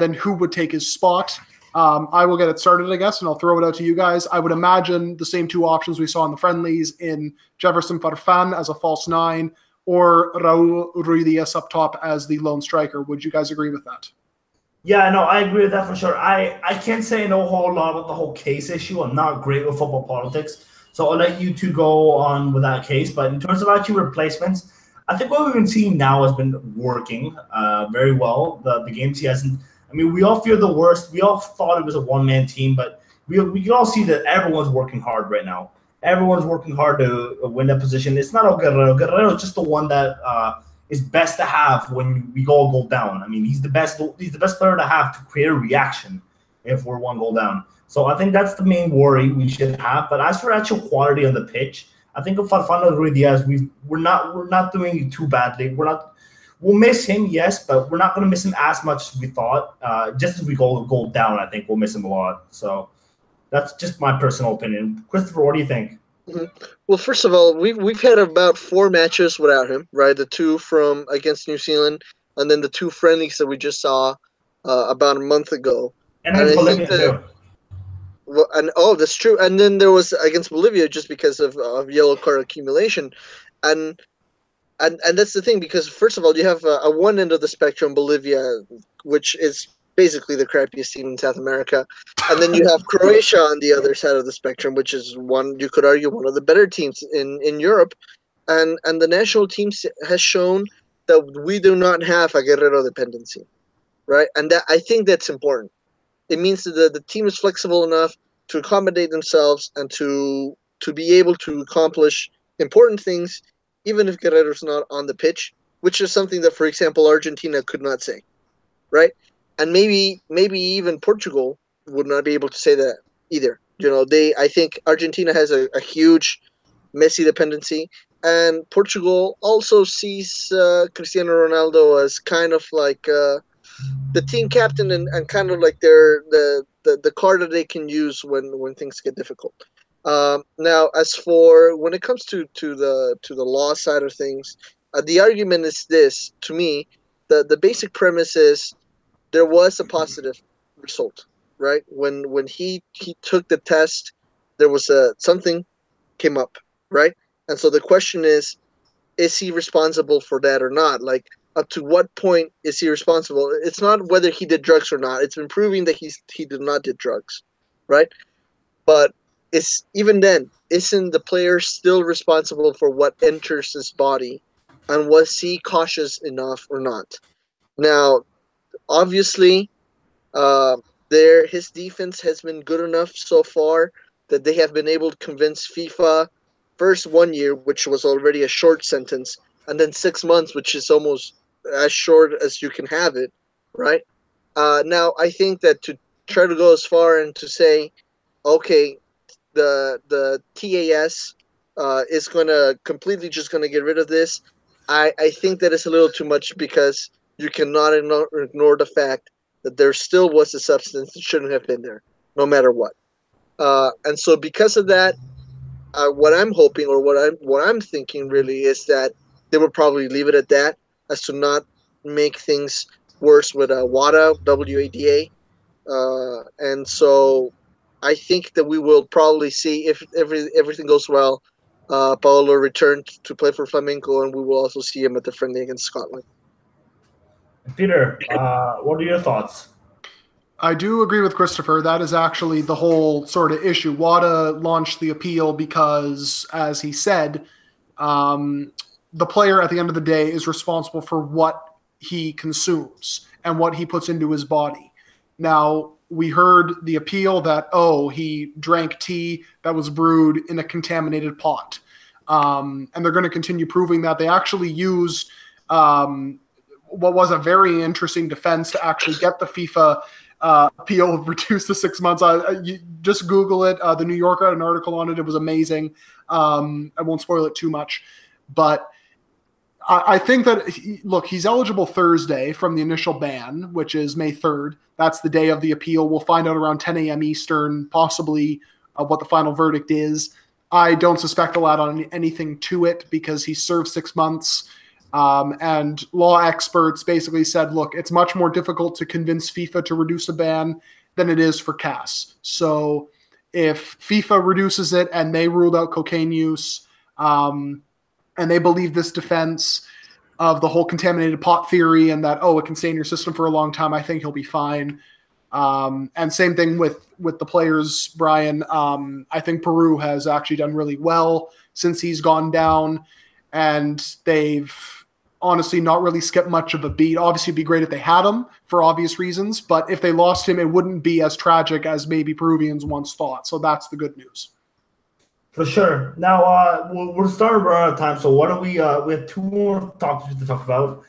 then who would take his spot? I will get it started, I guess, and I'll throw it out to you guys. I would imagine the same two options we saw in the friendlies in Jefferson Farfan as a false nine or Raul Ruidiaz up top as the lone striker. Would you guys agree with that? Yeah, no, I agree with that for sure. I can't say no whole lot about the whole case issue. I'm not great with football politics, so I'll let you two go on with that case. But in terms of actually replacements, I think what we've been seeing now has been working very well. The games he hasn't. I mean, we all feared the worst. We all thought it was a one-man team, but we can all see that everyone's working hard right now. Everyone's working hard to win that position. It's not Guerrero. Guerrero is just the one that is best to have when we go a goal down. I mean, he's the best player to have to create a reaction if we're one goal down. So I think that's the main worry we should have. But as for actual quality on the pitch, I think of Farfán Ruidiaz, we're not doing too badly. We'll miss him, yes, but we're not going to miss him as much as we thought. Just as we go down, I think we'll miss him a lot. So that's just my personal opinion. Christopher, what do you think? Mm-hmm. Well, first of all, we've had about 4 matches without him, right? The 2 from against New Zealand, and then the 2 friendlies that we just saw about a month ago. And against Bolivia too. Well, and that's true. And then there was against Bolivia just because of yellow card accumulation, and that's the thing, because first of all, you have a one end of the spectrum, Bolivia, which is basically the crappiest team in South America, and then you have Croatia on the other side of the spectrum, which is you could argue one of the better teams in Europe, and the national team has shown that we do not have a Guerrero dependency, right? And that, I think that's important. It means that the team is flexible enough to accommodate themselves and to be able to accomplish important things, even if Guerrero's not on the pitch, which is something that, for example, Argentina could not say, right? And maybe even Portugal would not be able to say that either. I think Argentina has a huge Messi dependency, and Portugal also sees Cristiano Ronaldo as kind of like the team captain and kind of like the card that they can use when things get difficult. Now, as for when it comes to the law side of things, the argument is this: to me, the basic premise is there was a positive result, right? When he took the test, there was something came up, right? And so the question is he responsible for that or not? Like, up to what point is he responsible? It's not whether he did drugs or not. It's been proving that he did not did drugs, right? But it's even then, isn't the player still responsible for what enters his body, and was he cautious enough or not? Now, obviously, his defense has been good enough so far that they have been able to convince FIFA first 1 year, which was already a short sentence, and then 6 months, which is almost as short as you can have it, right? Now, I think that to try to go as far and to say, okay, the TAS is going to completely just going to get rid of this, I think that is a little too much, because you cannot ignore the fact that there still was a substance that shouldn't have been there, no matter what. And so because of that, what I'm hoping, or what I'm thinking really, is that they would probably leave it at that, as to not make things worse with WADA, WADA. And so I think that we will probably see, if everything goes well, Paolo returned to play for Flamengo, and we will also see him at the friendly against Scotland. Peter, what are your thoughts? I do agree with Christopher. That is actually the whole sort of issue. WADA launched the appeal because, as he said, the player at the end of the day is responsible for what he consumes and what he puts into his body. Now, we heard the appeal that, oh, he drank tea that was brewed in a contaminated pot. And they're going to continue proving that. They actually used what was a very interesting defense to actually get the FIFA appeal reduced to 6 months. You just Google it. The New Yorker had an article on it. It was amazing. I won't spoil it too much. But I think that, he's eligible Thursday from the initial ban, which is May 3rd. That's the day of the appeal. We'll find out around 10 a.m. Eastern, possibly what the final verdict is. I don't suspect a lot on anything to it because he served 6 months. And law experts basically said, look, it's much more difficult to convince FIFA to reduce a ban than it is for CAS. So if FIFA reduces it and they ruled out cocaine use, and they believe this defense of the whole contaminated pot theory and that, it can stay in your system for a long time, I think he'll be fine. And same thing with the players, Brian. I think Peru has actually done really well since he's gone down, and they've honestly not really skipped much of a beat. Obviously, it'd be great if they had him for obvious reasons, but if they lost him, it wouldn't be as tragic as maybe Peruvians once thought. So that's the good news. For sure. Now, we're starting to run out of time, so what do we have 2 more topics to talk about.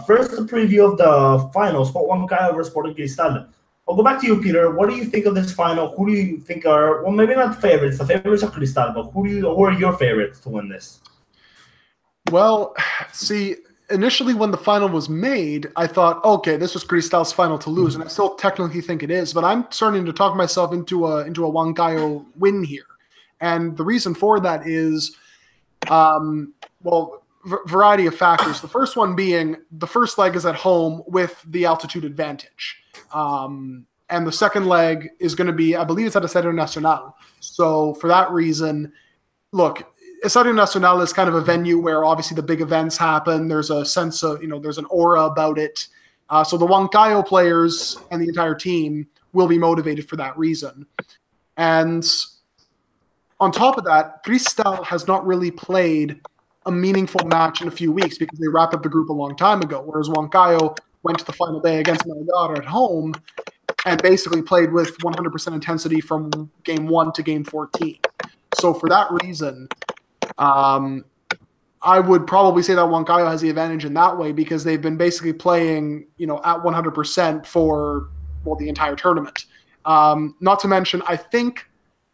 First, the preview of the final, Sport Huancayo versus Sporting Cristal. I'll go back to you, Peter. What do you think of this final? Who do you think are, well, maybe not favorites. The favorites are Cristal, but who are your favorites to win this? Well, see, initially when the final was made, I thought, okay, this was Cristal's final to lose, and I still technically think it is, but I'm starting to talk myself into a Huancayo win here. And the reason for that is, variety of factors. The first one being the first leg is at home with the altitude advantage. And the second leg is going to be, I believe it's at Estadio Nacional. So for that reason, look, Estadio Nacional is kind of a venue where obviously the big events happen. There's a sense of, there's an aura about it. So the Huancayo players and the entire team will be motivated for that reason. And on top of that, Cristal has not really played a meaningful match in a few weeks because they wrapped up the group a long time ago, whereas Huancayo went to the final day against Melgar at home and basically played with 100% intensity from game 1 to game 14. So for that reason, I would probably say that Huancayo has the advantage in that way because they've been basically playing, at 100% for, the entire tournament. Not to mention, I think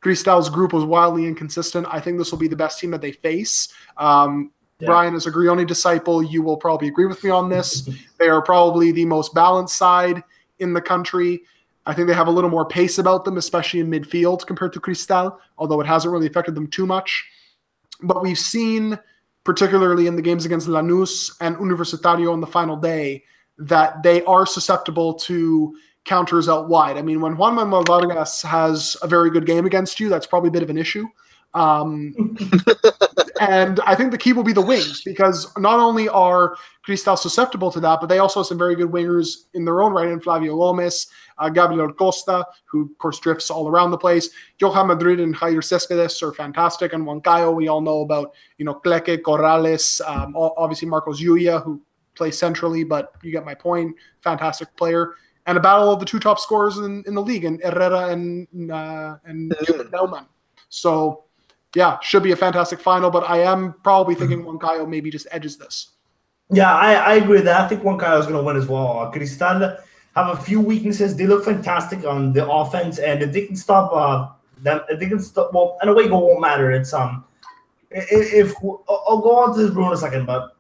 Cristal's group was wildly inconsistent. I think this will be the best team that they face. Brian, as a Grioni disciple, you will probably agree with me on this. They are probably the most balanced side in the country. I think they have a little more pace about them, especially in midfield compared to Cristal, although it hasn't really affected them too much. But we've seen, particularly in the games against Lanús and Universitario on the final day, that they are susceptible to counters out wide. I mean, when Juan Manuel Vargas has a very good game against you, that's probably a bit of an issue. And I think the key will be the wings, because not only are Cristal susceptible to that, but they also have some very good wingers in their own right, in Flavio Gomez, Gabriel Costa, who of course drifts all around the place. Johan Madrid and Jair Cespedes are fantastic. And Huancayo, we all know about, Cleque, Corrales, obviously Marcos Yuya, who plays centrally, but you get my point. Fantastic player. And a battle of the 2 top scorers in the league, in Herrera and Neumann. So, yeah, should be a fantastic final, but I am probably thinking Huancayo maybe just edges this. Yeah, I agree with that. I think Huancayo is going to win as well. Cristal have a few weaknesses. They look fantastic on the offense, and if they can stop them, if they can stop, well, an away goal won't matter. It's if I'll go on to this rule in a second, but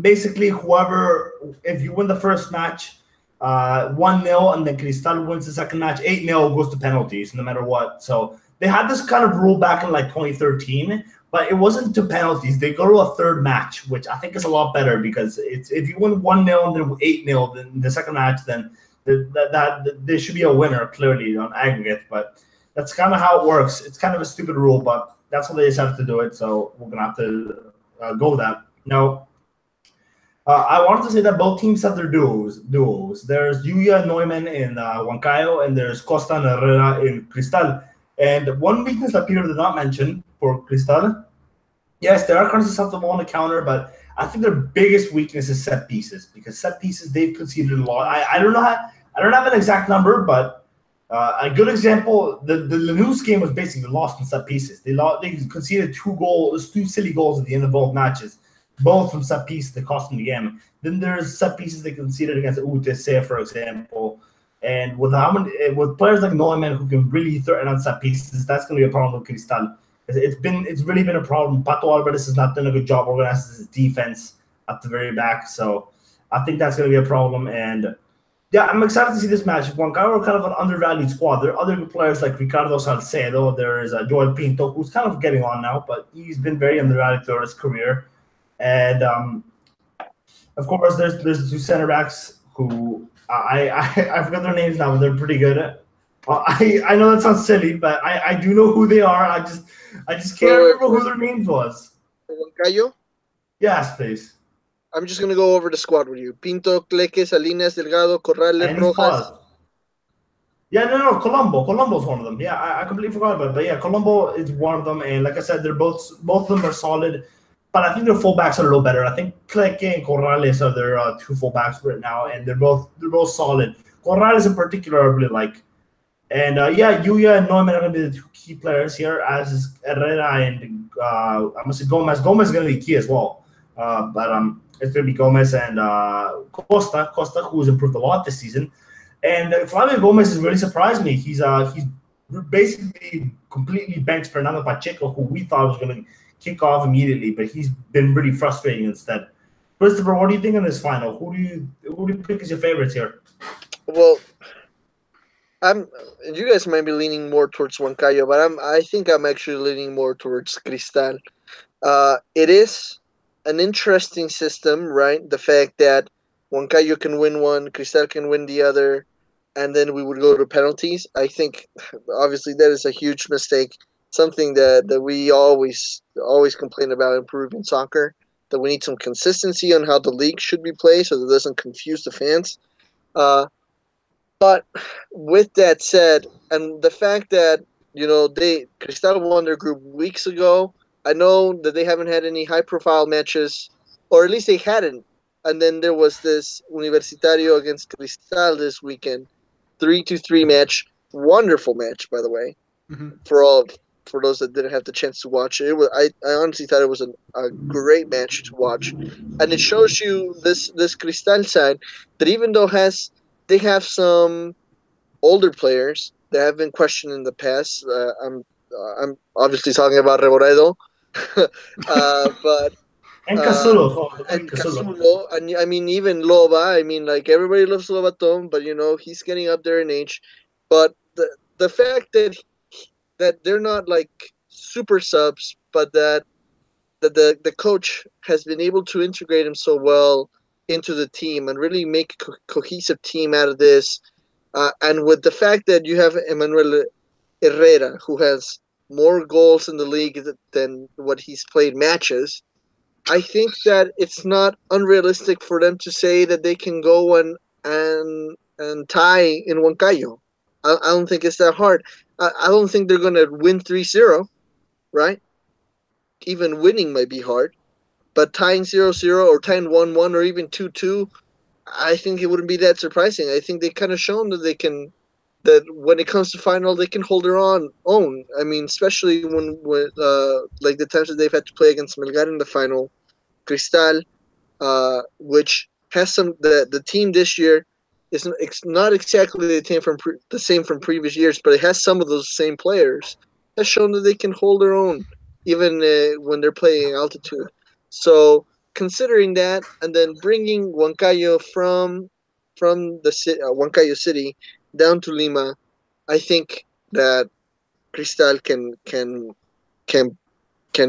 basically, if you win the first match 1-0, and then Cristal wins the second match 8-0, goes to penalties no matter what. So they had this kind of rule back in like 2013, but it wasn't to penalties. They go to a third match, which I think is a lot better, because it's if you win 1-0 and then 8-0, then the second match, then that there should be a winner clearly on aggregate. But that's kind of how it works. It's kind of a stupid rule, but that's how they decided to do it. So we're gonna have to go with that. Now, I wanted to say that both teams have their duos. There's Yuya and Neumann in Huancayo, and there's Costa and Herrera in Cristal. And one weakness that Peter did not mention for Cristal, yes, they are kind of susceptible on the counter, but I think their biggest weakness is set pieces, because set pieces they've conceded a lot. I don't have an exact number, but A good example, the Lanús game was basically lost in set pieces. They conceded two silly goals at the end of both matches, both from set pieces that cost them the game. Then there's set pieces they conceded against UTC, for example. And with players like Neumann who can really threaten on set pieces, that's going to be a problem with Cristal. It's really been a problem. Pato Alvarez has not done a good job organizing his defense at the very back, so I think that's going to be a problem. And yeah, I'm excited to see this match. Huancayo are kind of an undervalued squad. There are other good players like Ricardo Salcedo. There is Joel Pinto, who's kind of getting on now, but he's been very undervalued throughout his career. And of course, there's the two center backs who I forgot their names now, but they're pretty good. I know that sounds silly, but I do know who they are. I just can't remember who their names was. Huancayo? Yes, please. I'm just going to go over the squad with you. Pinto, Cleque, Salinas, Delgado, Corrales, And Rojas. Yeah, no, Colombo. Colombo's one of them. Yeah, I completely forgot about it. But yeah, Colombo is one of them. And like I said, they're both of them are solid. But I think their fullbacks are a little better. I think Cleque and Corrales are their two fullbacks right now, and they're both solid. Corrales in particular, I really like. And Yuya and Neumann are going to be the two key players here, as is Herrera and I'm going to say Gomez. Gomez is going to be key as well. But it's going to be Gomez and Costa, who's improved a lot this season. And Flavio Gomez has really surprised me. He's basically completely benched Fernando Pacheco, who we thought was going to kick off immediately, but he's been really frustrating instead. Christopher, what do you think on this final? Who do you pick as your favorites here? Well, you guys might be leaning more towards Huancayo, but I think I'm actually leaning more towards Cristal. It is an interesting system, right? The fact that Huancayo can win one, Cristal can win the other, and then we would go to penalties. I think, obviously, that is a huge mistake. Something that we always complain about in Peruvian soccer, that we need some consistency on how the league should be played so that it doesn't confuse the fans. But with that said, and the fact that, Cristal won their group weeks ago, I know that they haven't had any high-profile matches, or at least they hadn't. And then there was this Universitario against Cristal this weekend, 3-3 match, wonderful match, by the way, for those that didn't have the chance to watch it. I honestly thought it was a great match to watch, and it shows you this Cristal side that even though they have some older players that have been questioned in the past. I'm obviously talking about Reboredo. But and Casulo. And I mean, even Loba. I mean, like, everybody loves Lobaton, but he's getting up there in age. But the fact that they're not like super subs, but that the coach has been able to integrate him so well into the team and really make a cohesive team out of this, and with the fact that you have Emmanuel Herrera, who has more goals in the league than what he's played matches, I think that it's not unrealistic for them to say that they can go and tie in Huancayo. I don't think it's that hard. I don't think they're going to win 3-0, right? Even winning might be hard. But tying 0-0 or tying 1-1 or even 2-2, I think it wouldn't be that surprising. I think they kind of shown that when it comes to final, they can hold their own. I mean, especially when like the times that they've had to play against Melgar in the final, Cristal, which has the team this year it's not exactly the same from previous years, but it has some of those same players. Has shown that they can hold their own even when they're playing altitude. So considering that, and then bringing Huancayo from the Huancayo City down to Lima, I think that Cristal can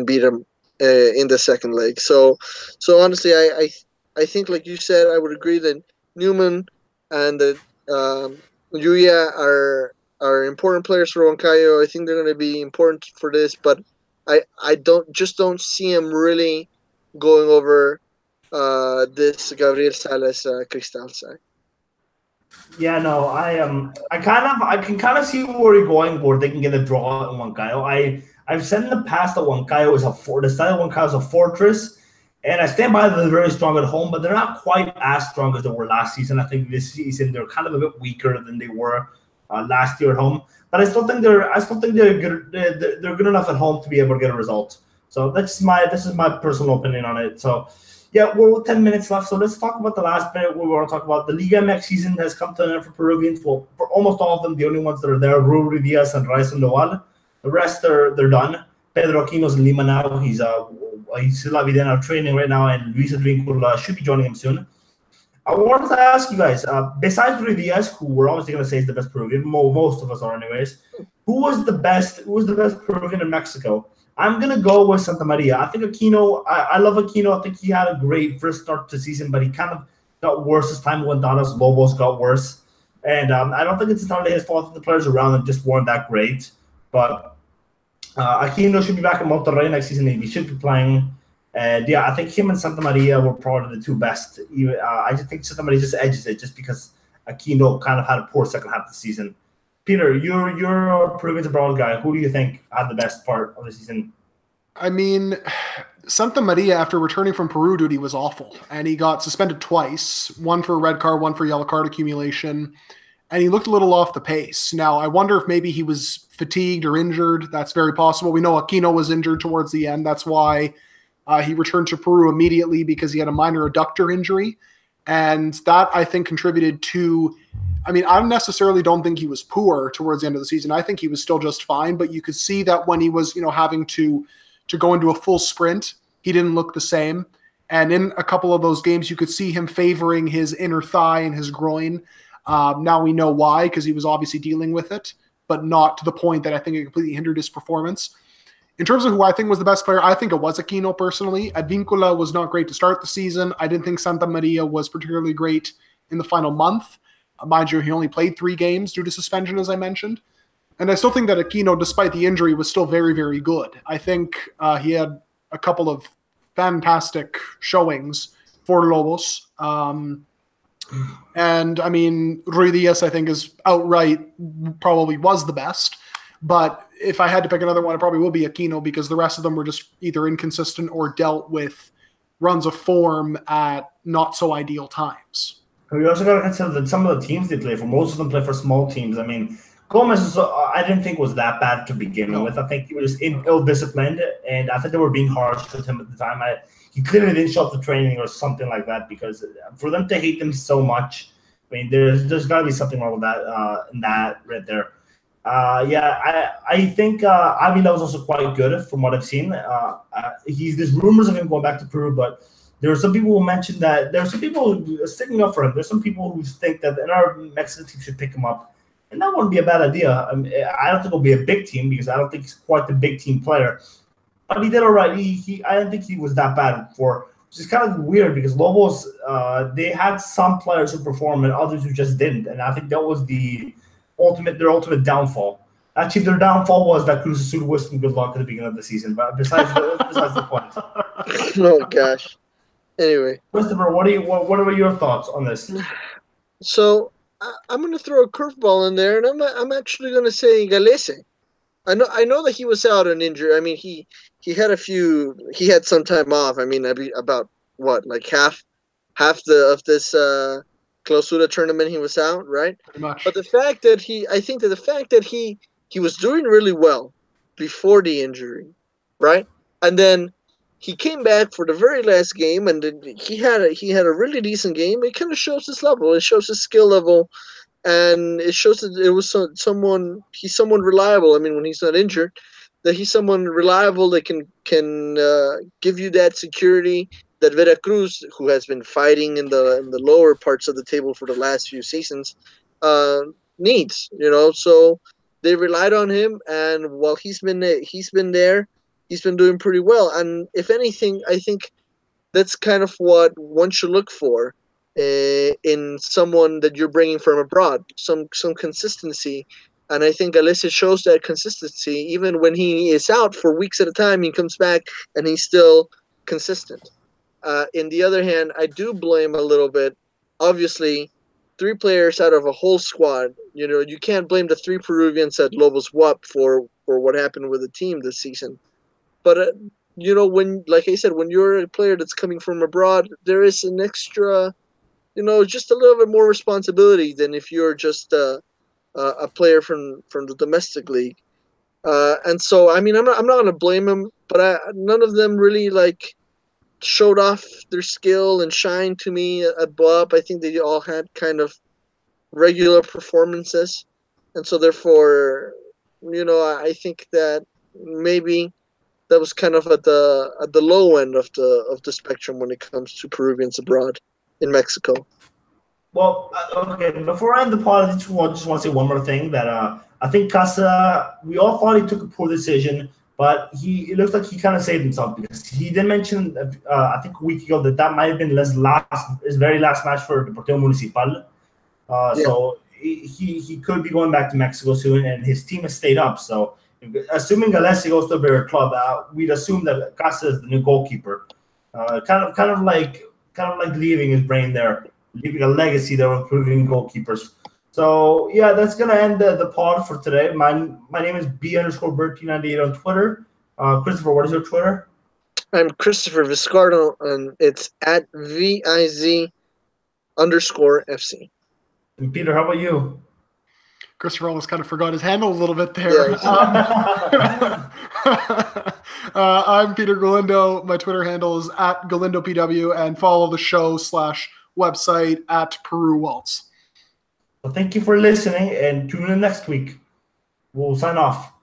beat them in the second leg. So honestly, I think, like you said, I would agree that Newman and Yuya are important players for Huancayo. I think they're going to be important for this, but I don't see him really going over this Gabriel Salas Cristal side. Yeah, no, I can kind of see where you're going, where they can get a draw in Huancayo. I've said in the past that Huancayo is the style of Huancayo is a fortress, and I stand by that they're very strong at home, but they're not quite as strong as they were last season. I think this season they're kind of a bit weaker than they were last year at home. But I still think they're good. They're good enough at home to be able to get a result. So this is my personal opinion on it. So yeah, we're 10 minutes left. So let's talk about the last bit. We want to talk about the Liga MX season has come to an end for Peruvians. Well, for almost all of them, the only ones that are there, Ruri Diaz and Raiz Sandoval. The rest they're done. Pedro Aquino's in Lima now. He's still Videna training right now, and Luis Adrincula should be joining him soon. I wanted to ask you guys, besides Rui Diaz, who we're obviously going to say is the best Peruvian, most of us are anyways, who was the best Peruvian in Mexico? I'm going to go with Santa Maria. I think Aquino, I love Aquino. I think he had a great first start to the season, but he kind of got worse as time went on, as Lobos got worse. And I don't think it's entirely his fault that the players around him just weren't that great. But Aquino should be back in Monterrey next season. He should be playing. And yeah, I think him and Santa Maria were probably the two best. I just think Santa Maria just edges it just because Aquino kind of had a poor second half of the season. Peter, you're a Peruvian abroad guy. Who do you think had the best part of the season? I mean, Santa Maria, after returning from Peru duty, was awful. And he got suspended twice, one for a red card, one for yellow card accumulation. And he looked a little off the pace. Now, I wonder if maybe he was fatigued or injured. That's very possible. We know Aquino was injured towards the end. That's why he returned to Peru immediately, because he had a minor adductor injury. And that, I think, contributed to – I mean, I necessarily don't think he was poor towards the end of the season. I think he was still just fine. But you could see that when he was, having to go into a full sprint, he didn't look the same. And in a couple of those games, you could see him favoring his inner thigh and his groin. Now we know why, because he was obviously dealing with it, but not to the point that I think it completely hindered his performance. In terms of who I think was the best player, I think it was Aquino personally. Advincula was not great to start the season. I didn't think Santa Maria was particularly great in the final month. Mind you, he only played 3 games due to suspension, as I mentioned. And I still think that Aquino, despite the injury, was still very, very good. I think he had a couple of fantastic showings for Lobos. And, I mean, Rui Diaz, I think, is outright probably was the best. But if I had to pick another one, it probably will be Aquino, because the rest of them were just either inconsistent or dealt with runs of form at not so ideal times. We also got to consider that some of the teams they play for, most of them play for small teams. I mean, Gomez, I didn't think was that bad to begin with. I think he was ill-disciplined, and I think they were being harsh with him at the time. He clearly didn't show up to training or something like that, because for them to hate him so much, I mean, there's got to be something wrong with that in that right there. I think Avila was also quite good from what I've seen. There's rumors of him going back to Peru, but there are some people who mentioned that there are some people sticking up for him. There's some people who think that our Mexican team should pick him up, and that wouldn't be a bad idea. I mean, I don't think it'll be a big team, because I don't think he's quite the big team player. But he did all right. I didn't think he was that bad before, which is kind of weird, because Lobos they had some players who performed and others who just didn't, and I think that was their ultimate downfall. Actually, their downfall was that Cruz Azul wished them good luck at the beginning of the season. But besides the point. Oh gosh. Anyway, Christopher, what are your thoughts on this? So I'm going to throw a curveball in there, and I'm actually going to say Galese. I know that he was out on injury. I mean, he had some time off. I mean, about what, like half of this Clausura tournament he was out, right? Pretty much. But the fact that he was doing really well before the injury, right? And then he came back for the very last game, and he had a really decent game. It kind of shows his level. It shows his skill level, and it shows that it was he's someone reliable. I mean, when he's not injured, that he's someone reliable that can give you that security that Veracruz, who has been fighting in the lower parts of the table for the last few seasons, needs. So they relied on him, and while he's been there, he's been doing pretty well. And if anything, I think that's kind of what one should look for in someone that you're bringing from abroad, some consistency. And I think Galese shows that consistency. Even when he is out for weeks at a time, he comes back and he's still consistent. In the other hand, I do blame a little bit. Obviously, 3 players out of a whole squad. You can't blame the 3 Peruvians at Lobos WAP for what happened with the team this season. But when, like I said, when you're a player that's coming from abroad, there is an extra, just a little bit more responsibility than if you're just a a player from the domestic league. And so, I mean, I'm not going to blame him, but none of them really like showed off their skill and shine to me at BUP. I think they all had kind of regular performances, and so therefore, I think that maybe that was kind of at the low end of the spectrum when it comes to Peruvians abroad in Mexico. Well, okay. Before I end the pod, I just want to say one more thing. That I think Casa. We all thought he took a poor decision, but it looks like he kind of saved himself because he did mention, I think a week ago, that might have been his very last match for Deportivo Municipal. So he could be going back to Mexico soon, and his team has stayed up. So assuming Alessi goes to a bigger club, we'd assume that Casa is the new goalkeeper. Kind of like leaving his brain there, leaving a legacy there with Peruvian goalkeepers. So yeah, that's gonna end the pod for today. My name is B_Bertie98 on Twitter. Christopher, what is your Twitter? I'm Christopher Viscardo, and it's at VIZ_FC. And Peter, how about you? Christopher almost kind of forgot his handle a little bit there. Yeah, I'm Peter Galindo. My Twitter handle is at GalindoPW, and follow the show /website at Peru Waltz. Well, thank you for listening, and tune in next week. We'll sign off.